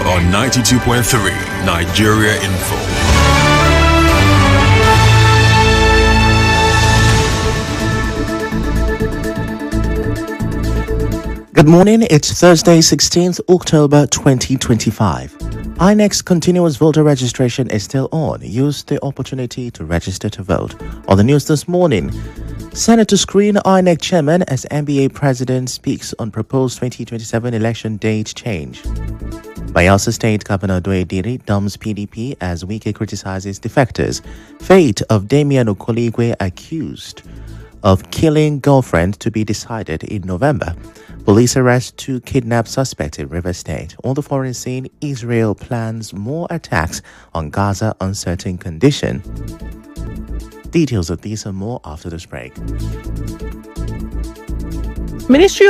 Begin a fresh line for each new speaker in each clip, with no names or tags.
on 92.3 Nigeria Info.
Good morning, it's Thursday, 16th October 2025. INEC's continuous voter registration is still on. Use the opportunity to register to vote. On the news this morning, Senate to screen INEC chairman as NBA president speaks on proposed 2027 election date change. Bayelsa State Governor Doediri dumps PDP as Wike criticizes defectors. Fate of Damian Okoligwe accused of killing girlfriend to be decided in November. Police arrest 2 kidnapped suspects in River State. On the foreign scene, Israel plans more attacks on Gaza uncertain condition. Details of these and more after this break.
Ministry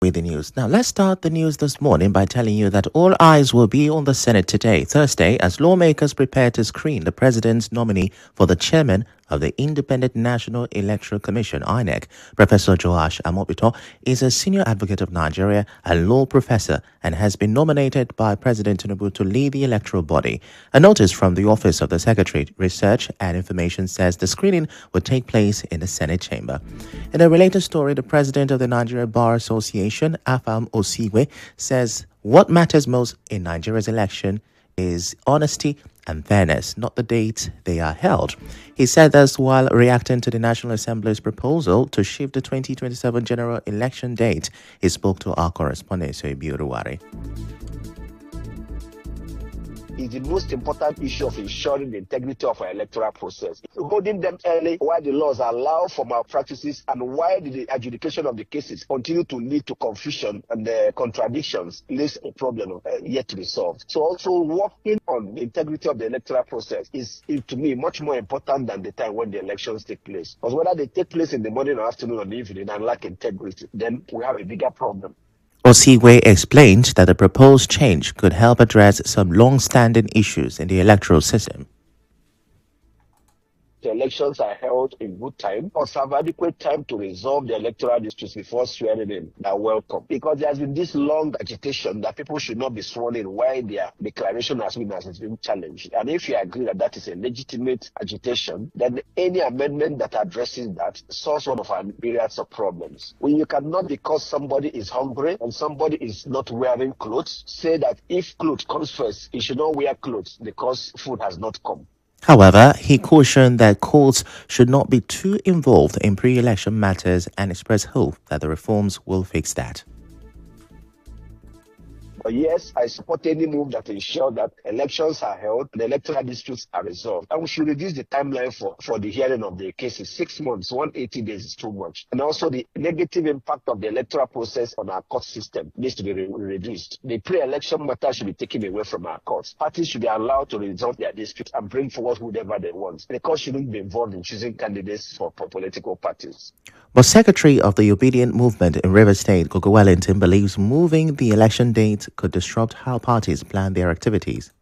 With the news. Now, let's start the news this morning by telling you that all eyes will be on the Senate today, Thursday, as lawmakers prepare to screen the president's nominee for the chairman of the Independent National Electoral Commission, INEC. Professor Joash Amobito is a senior advocate of Nigeria and law professor and has been nominated by President Tinubu to lead the electoral body. A notice from the Office of the Secretary, Research and Information says the screening will take place in the Senate chamber. In a related story, the president of the Nigeria Bar Association, Afam Osigwe, says what matters most in Nigeria's election is honesty and fairness, not the date they are held. He said this while reacting to the National Assembly's proposal to shift the 2027 general election date. He spoke to our correspondent, Soibi Uruwari.
Is the most important issue of ensuring the integrity of our electoral process. Holding them early while the laws allow for malpractices and while the adjudication of the cases continue to lead to confusion and contradictions leaves a problem yet to be solved. So also working on the integrity of the electoral process is to me much more important than the time when the elections take place. Because whether they take place in the morning or afternoon or evening and lack integrity, then we have a bigger problem.
Osigwe explained that the proposed change could help address some long-standing issues in the electoral system.
The elections are held in good time or have adequate time to resolve the electoral disputes before swearing in are welcome. Because there has been this long agitation that people should not be sworn in while their declaration as winners has been challenged. And if you agree that that is a legitimate agitation, then any amendment that addresses that solves one of our myriads of problems. When you cannot, because somebody is hungry and somebody is not wearing clothes, say that if clothes comes first, you should not wear clothes because food has not come.
However, he cautioned that courts should not be too involved in pre-election matters and expressed hope that the reforms will fix that.
But yes, I support any move that ensures that elections are held and electoral disputes are resolved. And we should reduce the timeline for the hearing of the cases. 6 months, 180 days is too much. And also the negative impact of the electoral process on our court system needs to be reduced. The pre-election matter should be taken away from our courts. Parties should be allowed to resolve their disputes and bring forward whoever they want. The court shouldn't be involved in choosing candidates for political parties.
But Secretary of the Obedient Movement in River State, Gogo Wellington, believes moving the election date could disrupt how parties plan their activities.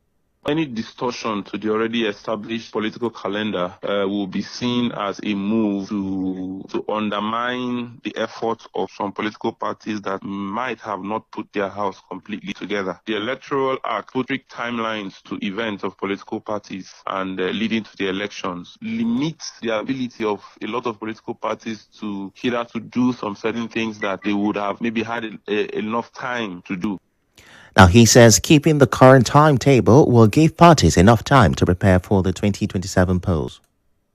Any distortion to the already established political calendar will be seen as a move to undermine the efforts of some political parties that might have not put their house completely together. The Electoral Act put strict timelines to events of political parties and leading to the elections, limits the ability of a lot of political parties to either to do some certain things that they would have maybe had enough time to do.
Now, he says keeping the current timetable will give parties enough time to prepare for the 2027 polls.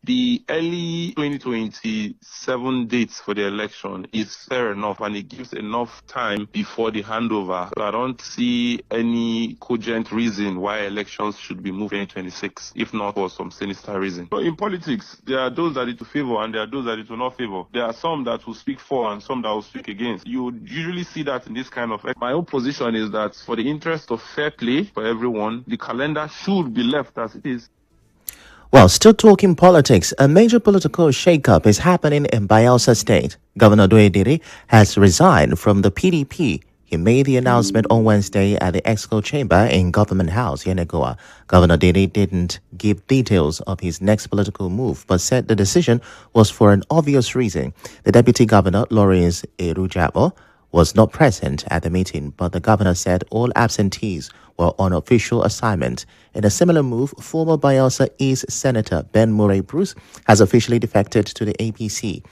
The early 2027 dates for the election is fair enough, and it gives enough time before the handover. So I don't see any cogent reason why elections should be moved in 2026, if not for some sinister reason. But in politics, there are those that it will favor and there are those that it will not favor. There are some that will speak for and some that will speak against. You would usually see that in this kind of... My own position is that for the interest of fair play for everyone, the calendar should be left as it is.
Well, still talking politics, a major political shakeup is happening in Bayelsa State. Governor Doediri has resigned from the PDP. He made the announcement on Wednesday at the Exco Chamber in Government House, Yenagoa. Governor Diri didn't give details of his next political move, but said the decision was for an obvious reason. The Deputy Governor, Lawrence Erujabo, was not present at the meeting, but the governor said all absentees were on official assignment. In a similar move, former Bayelsa East Senator Ben Murray Bruce has officially defected to the APC.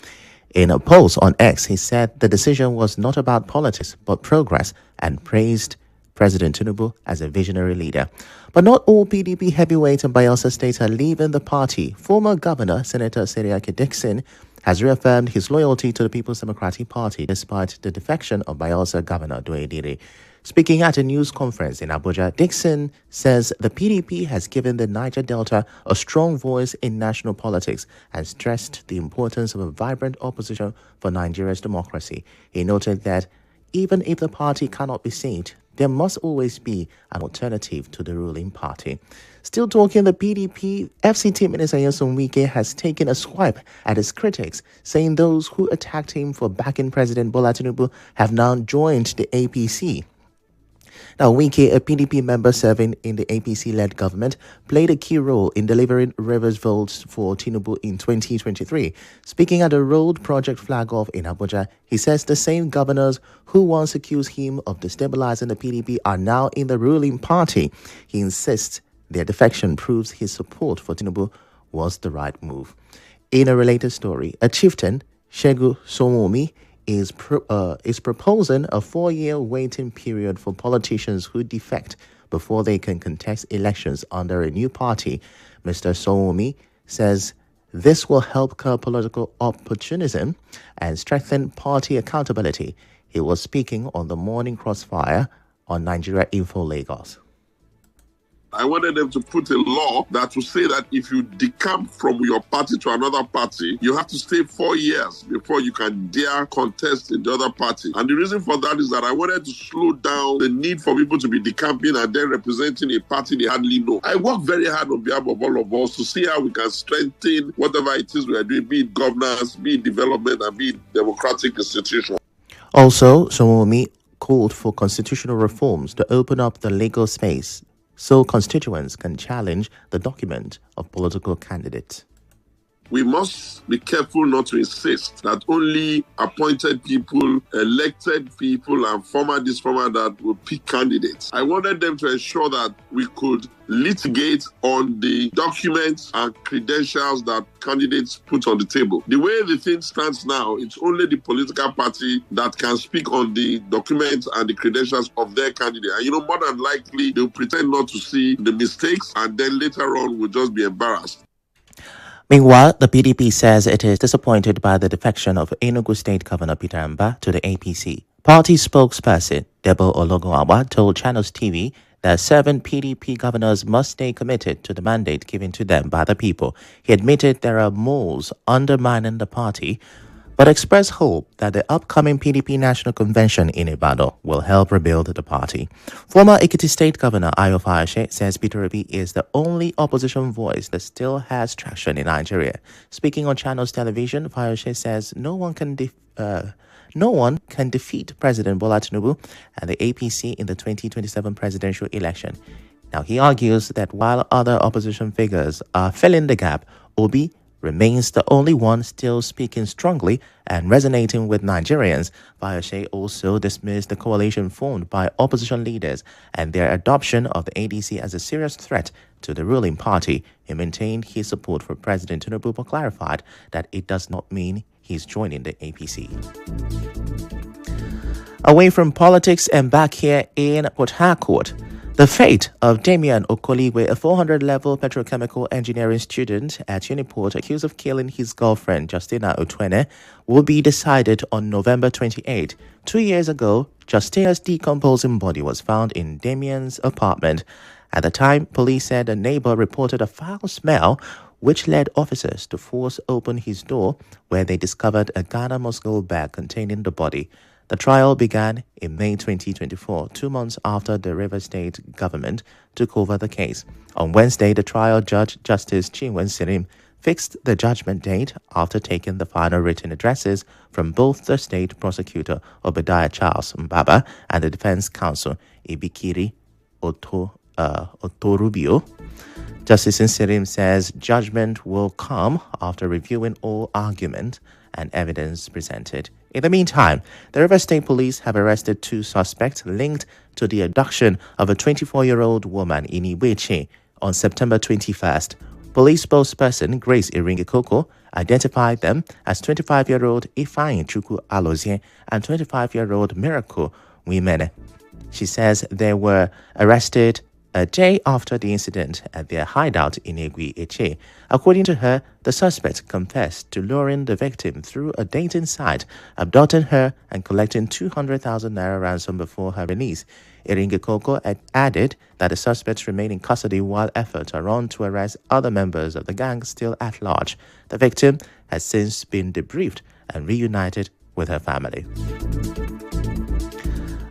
In a post on X, he said the decision was not about politics, but progress, and praised President Tinubu as a visionary leader. But not all PDP heavyweights in Bayelsa State are leaving the party. Former Governor Senator Seriake Dixon has reaffirmed his loyalty to the People's Democratic Party despite the defection of Bayelsa Governor Doediri. Speaking at a news conference in Abuja, Dixon says the PDP has given the Niger Delta a strong voice in national politics and stressed the importance of a vibrant opposition for Nigeria's democracy. He noted that even if the party cannot be saved, there must always be an alternative to the ruling party. Still talking the PDP, FCT Minister Nyesom Wike has taken a swipe at his critics, saying those who attacked him for backing President Bola Tinubu have now joined the APC. Now, Wike, a PDP member serving in the APC-led government, played a key role in delivering reverse votes for Tinubu in 2023. Speaking at a road project flag-off in Abuja, he says the same governors who once accused him of destabilizing the PDP are now in the ruling party. He insists their defection proves his support for Tinubu was the right move. In a related story, a chieftain, Shegu Somomi, is proposing a 4-year waiting period for politicians who defect before they can contest elections under a new party. Mr. Somomi says this will help curb political opportunism and strengthen party accountability. He was speaking on the Morning Crossfire on Nigeria Info Lagos.
I wanted them to put a law that will say that if you decamp from your party to another party, you have to stay 4 years before you can dare contest in the other party. And the reason for that is that I wanted to slow down the need for people to be decamping and then representing a party they hardly know. I work very hard on behalf of all of us to see how we can strengthen whatever it is we are doing, be it governance, be it development, and be it democratic institutions.
Also, Somomi called for constitutional reforms to open up the legal space so constituents can challenge the document of political candidates.
We must be careful not to insist that only appointed people, elected people, and former this, former that will pick candidates. I wanted them to ensure that we could litigate on the documents and credentials that candidates put on the table. The way the thing stands now, it's only the political party that can speak on the documents and the credentials of their candidate. And more than likely, they'll pretend not to see the mistakes and then later on will just be embarrassed.
Meanwhile, the PDP says it is disappointed by the defection of Enugu State Governor Peter Mba to the APC. Party spokesperson Debo Ologunagba told Channels TV that 7 PDP governors must stay committed to the mandate given to them by the people. He admitted there are moles undermining the party, but expressed hope that the upcoming PDP National Convention in Ibadan will help rebuild the party. Former Ekiti State Governor Ayo Fayose says Peter Obi is the only opposition voice that still has traction in Nigeria. Speaking on Channels Television, Fayose says no one can defeat President Bola Tinubu and the APC in the 2027 presidential election. Now, he argues that while other opposition figures are filling the gap, Obi remains the only one still speaking strongly and resonating with Nigerians. Fayose also dismissed the coalition formed by opposition leaders and their adoption of the ADC as a serious threat to the ruling party. He maintained his support for President Tinubu but clarified that it does not mean he's joining the APC. Away from politics and back here in Port Harcourt, the fate of Damian Okoligwe, a 400-level petrochemical engineering student at Uniport accused of killing his girlfriend, Justina Otwene, will be decided on November 28. 2 years ago, Justina's decomposing body was found in Damian's apartment. At the time, police said a neighbor reported a foul smell, which led officers to force open his door, where they discovered a Ghana Moscow bag containing the body. The trial began in May 2024, 2 months after the Rivers State government took over the case. On Wednesday, the trial judge, Justice Chinwen Sirim, fixed the judgment date after taking the final written addresses from both the state prosecutor, Obadiah Charles Mbaba, and the defense counsel, Ibikiri Otorubio. Justice Sirim says judgment will come after reviewing all argument and evidence presented. In the meantime, the Rivers State Police have arrested 2 suspects linked to the abduction of a 24-year-old woman in Iweche on September 21st. Police spokesperson Grace Iringikoko identified them as 25-year-old Ifechukwu Alozie and 25-year-old Miracle Wimene. She says they were arrested a day after the incident at their hideout in Egui Eche. According to her, the suspect confessed to luring the victim through a dating site, abducting her and collecting 200,000 naira ransom before her release. Iringikoko added that the suspects remain in custody while efforts are on to arrest other members of the gang still at large. The victim has since been debriefed and reunited with her family.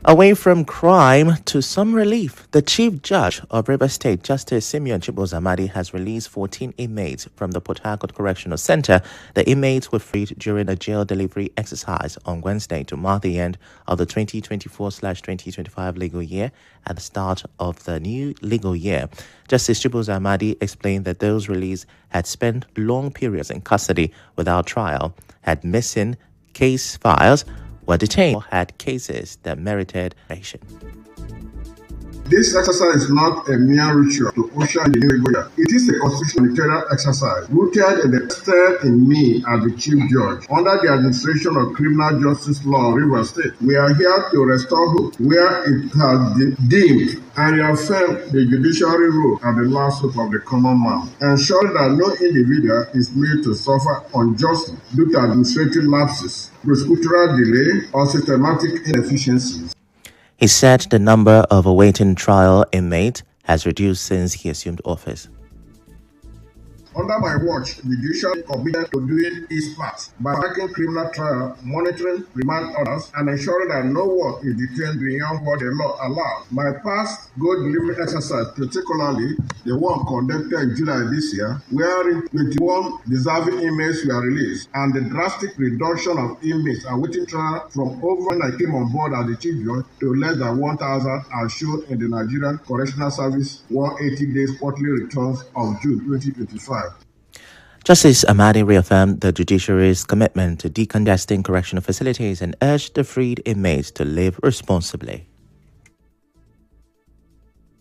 Away from crime to some relief, the Chief Judge of Rivers State, Justice Simeon Chibozamadi, has released 14 inmates from the Port Harcourt Correctional Center. The inmates were freed during a jail delivery exercise on Wednesday to mark the end of the 2024/2025 legal year at the start of the new legal year. Justice Chibozamadi explained that those released had spent long periods in custody without trial, had missing case files, were detained or had cases that merited action.
This exercise is not a mere ritual to usher in the new year. It is a constitutional exercise rooted in the vested in me as the Chief Judge. Under the administration of criminal justice law in Rivers State, we are here to restore hope where it has been deemed and reaffirm the judiciary role as the last hope of the common man, ensuring that no individual is made to suffer unjustly due to administrative lapses, procedural delay, or systematic inefficiencies.
He said the number of awaiting trial inmates has reduced since he assumed office.
Under my watch, the judiciary committed to doing its part by tracking criminal trial, monitoring remand orders, and ensuring that no one is detained beyond what the law allows. My past gold delivery exercise, particularly the one conducted in July this year, wherein 21 deserving inmates were released, and the drastic reduction of inmates awaiting trial from over when I came on board as the Chief Judge to less than 1,000 as shown in the Nigerian Correctional Service 180 days quarterly returns of June 2025.
Justice Amadi reaffirmed the judiciary's commitment to decongesting correctional facilities and urged the freed inmates to live responsibly.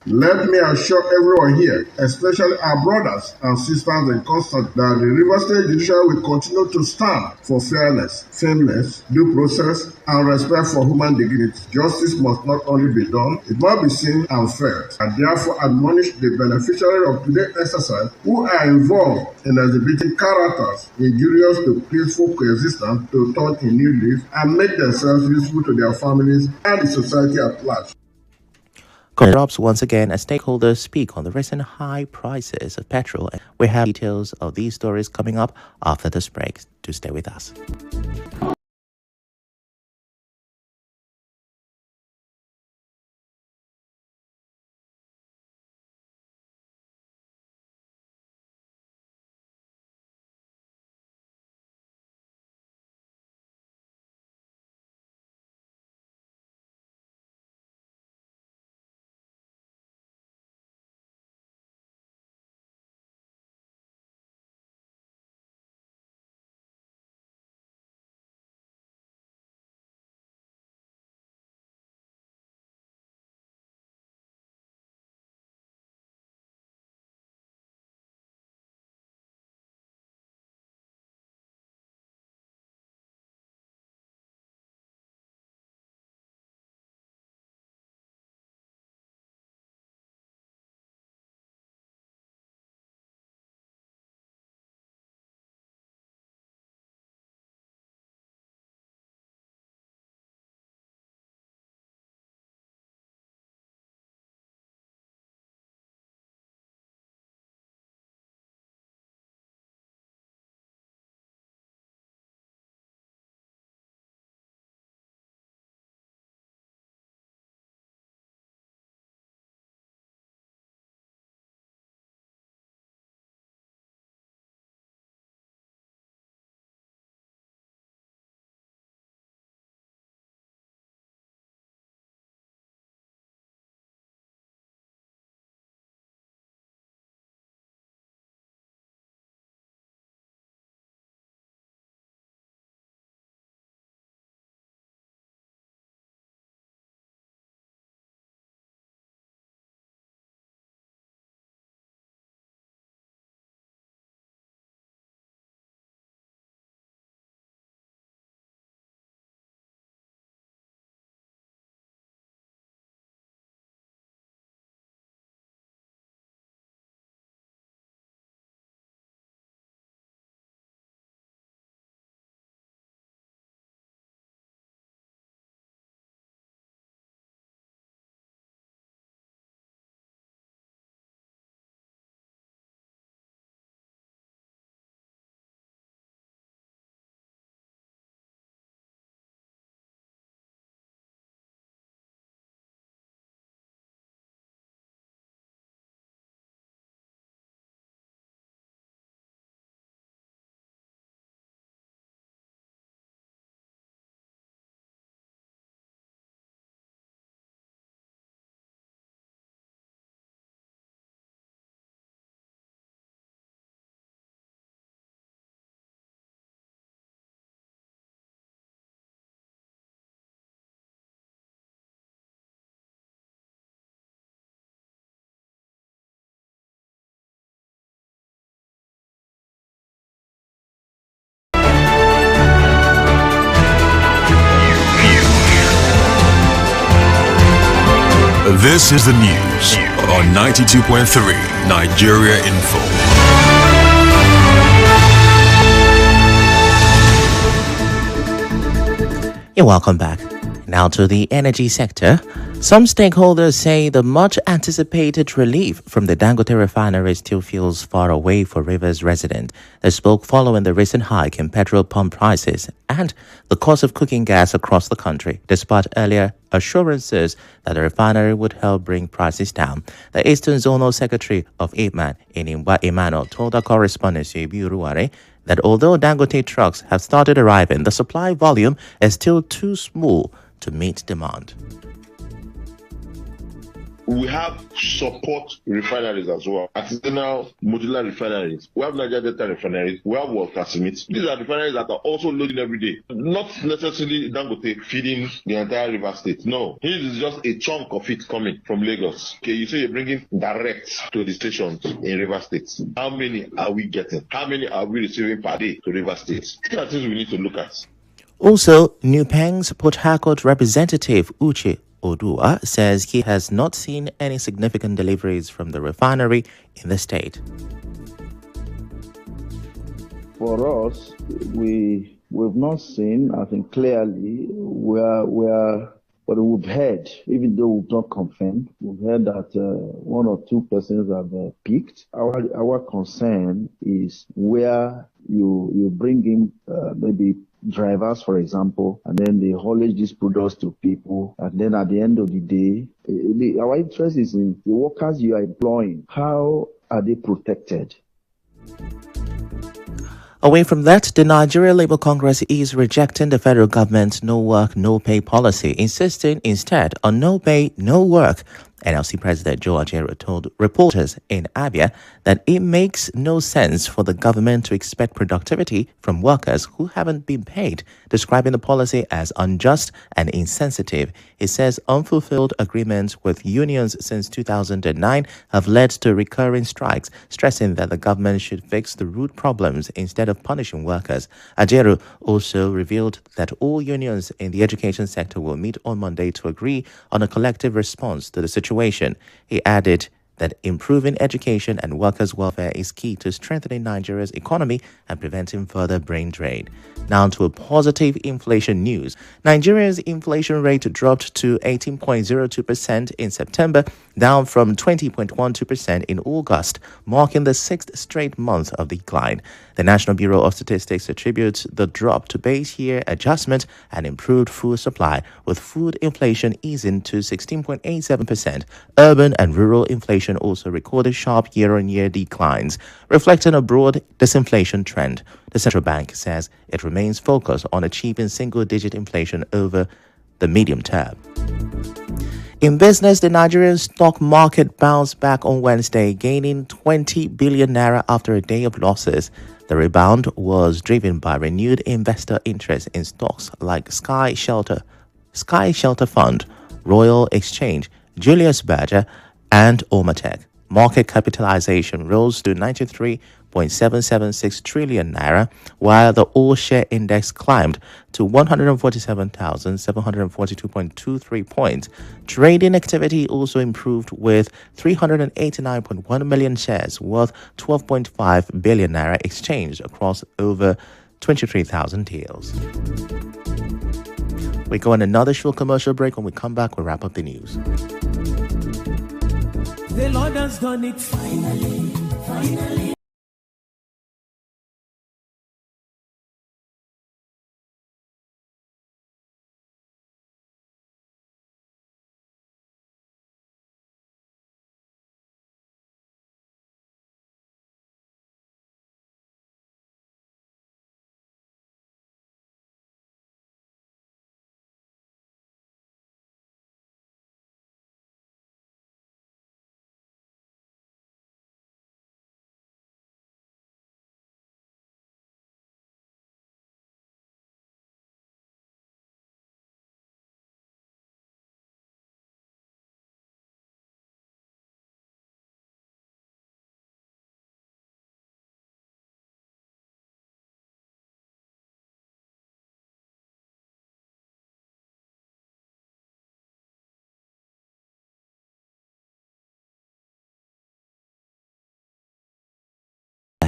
Let me assure everyone here, especially our brothers and sisters in Constant, that the Rivers State Judiciary will continue to stand for fairness, fairness, due process, and respect for human dignity. Justice must not only be done, it must be seen and felt. I therefore admonish the beneficiaries of today's exercise who are involved in exhibiting characters injurious to peaceful coexistence to turn a new leaf and make themselves useful to their families and the society at large.
Drops once again as stakeholders speak on the recent high prices of petrol. We have details of these stories coming up after this break. Do stay with us.
This is the news on 92.3 Nigeria Info.
You're welcome back. Now to the energy sector. Some stakeholders say the much anticipated relief from the Dangote refinery still feels far away for Rivers residents. They spoke following the recent hike in petrol pump prices and the cost of cooking gas across the country, despite earlier assurances that the refinery would help bring prices down. The Eastern Zonal Secretary of IPMAN, Inimba Emmanuel, told our correspondent Sebi Uruware that although Dangote trucks have started arriving, the supply volume is still too small to meet demand.
We have support refineries as well, artisanal modular refineries. We have Nigeria Delta refineries. We have Walter Smith. These are refineries that are also loading every day. Not necessarily Dangote feeding the entire River State. No, this is just a chunk of it coming from Lagos. Okay, you say you're bringing direct to the stations in River State. How many are we getting? How many are we receiving per day to River State? These are things we need to look at.
Also, Nupeng's Port Harcourt representative Uche Odua says he has not seen any significant deliveries from the refinery in the state.
For us, we've not seen, I think clearly, but we've heard, even though we've not confirmed, we've heard that one or two persons have picked. Our concern is where you bring in maybe drivers, for example, and then they haulage these products to people, and then at the end of the day, our interest is in the workers you are employing. How are they protected?
Away from that, the Nigeria Labour Congress is rejecting the federal government's no work, no pay policy, insisting instead on no pay, no work. NLC President Joe Ajaero told reporters in Abia that it makes no sense for the government to expect productivity from workers who haven't been paid, describing the policy as unjust and insensitive. He says unfulfilled agreements with unions since 2009 have led to recurring strikes, stressing that the government should fix the root problems instead of punishing workers. Ajaero also revealed that all unions in the education sector will meet on Monday to agree on a collective response to the situation. He added that improving education and workers' welfare is key to strengthening Nigeria's economy and preventing further brain drain. Now to a positive inflation news. Nigeria's inflation rate dropped to 18.02% in September, down from 20.12% in August, marking the sixth straight month of decline. The National Bureau of Statistics attributes the drop to base year adjustment and improved food supply, with food inflation easing to 16.87%. Urban and rural inflation also recorded sharp year-on-year declines, reflecting a broad disinflation trend. The central bank says it remains focused on achieving single-digit inflation over the medium term. In business, the Nigerian stock market bounced back on Wednesday, gaining 20 billion naira after a day of losses. The rebound was driven by renewed investor interest in stocks like Sky Shelter Fund, Royal Exchange, Julius Berger, and Omatech. Market capitalization rose to 93.776 trillion naira, while the all-share index climbed to 147,742.23 points. Trading activity also improved, with 389.1 million shares worth 12.5 billion naira exchanged across over 23,000 deals. We go on another short commercial break. When we come back, we'll wrap up the news.
The Lord has done it finally.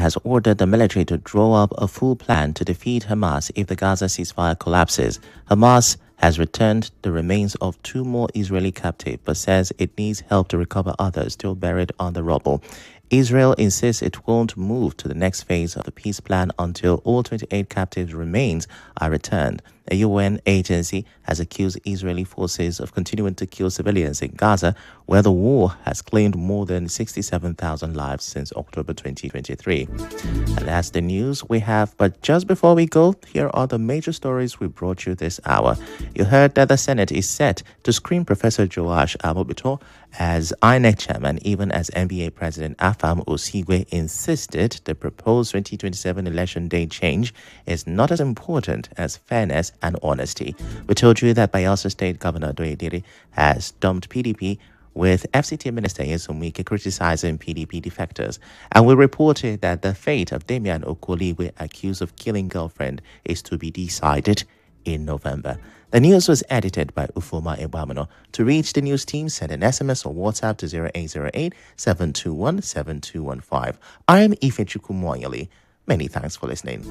has ordered the military to draw up a full plan to defeat Hamas if the Gaza ceasefire collapses. Hamas has returned the remains of 2 more Israeli captives, but says it needs help to recover others still buried on the rubble. Israel insists it won't move to the next phase of the peace plan until all 28 captives' remains are returned. A UN agency has accused Israeli forces of continuing to kill civilians in Gaza, where the war has claimed more than 67,000 lives since October 2023. And that's the news we have. But just before we go, here are the major stories we brought you this hour. You heard that the Senate is set to screen Professor Joash Amobito as INEC chairman, even as NBA President Afam Osigwe insisted the proposed 2027 election day change is not as important as fairness and honesty. We told you that Bayelsa State Governor Doyediri has dumped PDP, with FCT Minister Nyesom Wike criticizing PDP defectors. And we reported that the fate of Damian Okoliwe, accused of killing girlfriend, is to be decided in November. The news was edited by Ufoma Ebamano. To reach the news team, send an SMS or WhatsApp to 0808 721 7215. I'm Ifechukwu Muonyili. Many thanks for listening.